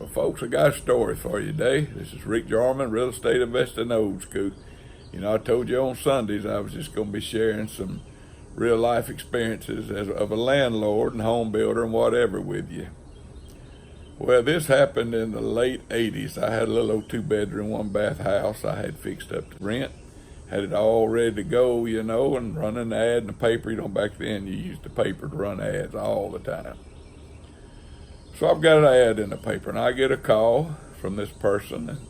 Well, folks, I got a story for you today. This is Rick Jarman, real estate investor in Old School. You know, I told you on Sundays I was just going to be sharing some real life experiences of a landlord and home builder and whatever with you. Well, this happened in the late 80s. I had a little old 2-bedroom, 1-bath house I had fixed up to rent. Had it all ready to go, you know, and running an ad in the paper. You know, back then you used the paper to run ads all the time. So I've got an ad in the paper, and I get a call from this person, and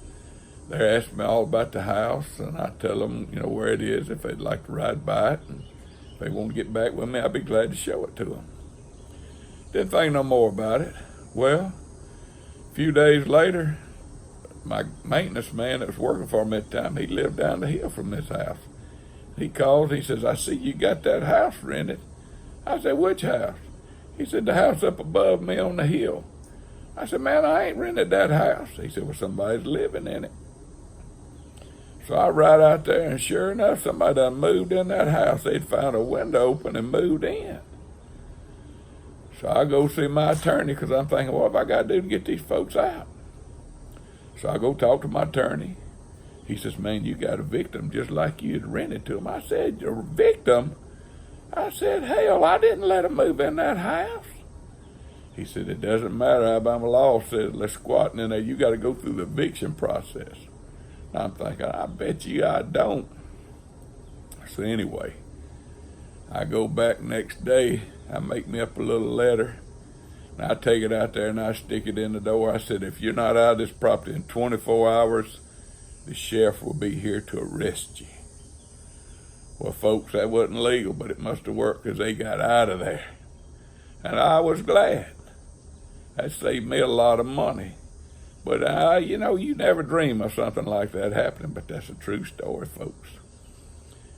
they're asking me all about the house, and I tell them, you know, where it is, if they'd like to ride by it, and if they want to get back with me, I'd be glad to show it to them. Didn't think no more about it. Well, a few days later, my maintenance man that was working for me at the time, he lived down the hill from this house. He calls, he says, I see you got that house rented. I said, which house? He said, the house up above me on the hill. I said, man, I ain't rented that house. He said, well, somebody's living in it. So I ride out there, and sure enough, somebody done moved in that house. They'd found a window open and moved in. So I go see my attorney, because I'm thinking, what have I got to do to get these folks out? So I go talk to my attorney. He says, man, you got a victim just like you had rented to him. I said, you're a victim? I said, hell, I didn't let him move in that house. He said, it doesn't matter. Alabama law says let's squatting in there. You got to go through the eviction process. And I'm thinking, I bet you I don't. So anyway, I go back next day. I make me up a little letter. And I take it out there and I stick it in the door. I said, if you're not out of this property in 24 hours, the sheriff will be here to arrest you. Well, folks, that wasn't legal, but it must have worked because they got out of there. And I was glad. That saved me a lot of money. But, you know, you never dream of something like that happening, but that's a true story, folks.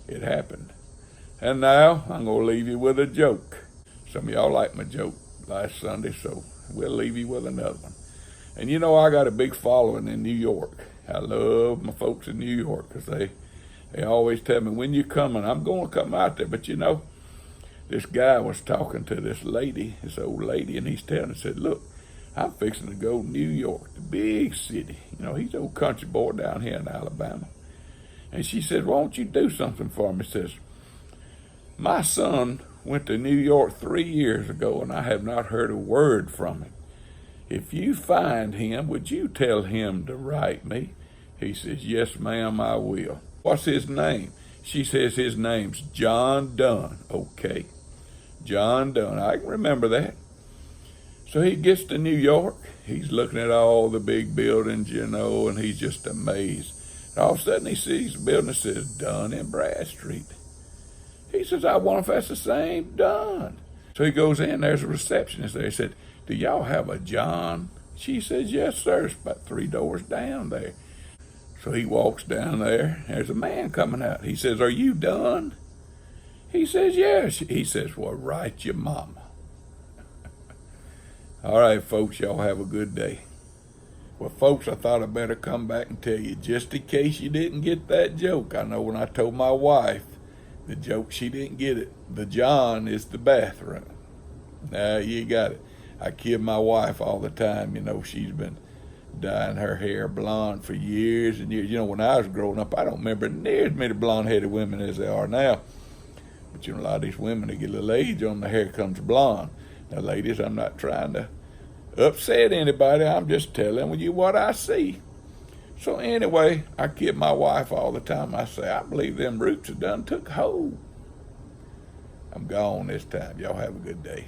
It happened. And now I'm going to leave you with a joke. Some of y'all like my joke last Sunday, so we'll leave you with another one. And you know, I got a big following in New York. I love my folks in New York because they always tell me, when you coming? I'm going to come out there. But you know, this guy was talking to this lady, this old lady, and he's telling her, said, look, I'm fixing to go to New York, the big city. You know, he's an old country boy down here in Alabama. And she said, won't you do something for me? Says, my son went to New York 3 years ago, and I have not heard a word from him. If you find him, would you tell him to write me? He says, yes, ma'am, I will. What's his name? She says his name's John Dunn. Okay, John Dunn. I can remember that. So he gets to New York. He's looking at all the big buildings, you know, and he's just amazed. And all of a sudden he sees a building that says Dunn and Bradstreet. He says, I wonder if that's the same Dunn. So he goes in, there's a receptionist there. He said, do y'all have a John? She says, yes, sir. It's about 3 doors down there. So he walks down there. There's a man coming out. He says, are you Dunn? He says, yes. He says, well, write your mama. All right, folks, y'all have a good day. Well, folks, I thought I'd better come back and tell you, just in case you didn't get that joke. I know when I told my wife the joke, she didn't get it. The John is the bathroom. Now you got it. I kid my wife all the time. You know, she's been dyeing her hair blonde for years and years. You know, when I was growing up, I don't remember near as many blonde-headed women as there are now. But, you know, a lot of these women, they get a little age on, the hair comes blonde. Now, ladies, I'm not trying to upset anybody. I'm just telling you what I see. So anyway, I kid my wife all the time. I say, I believe them roots have done took hold. I'm gone this time. Y'all have a good day.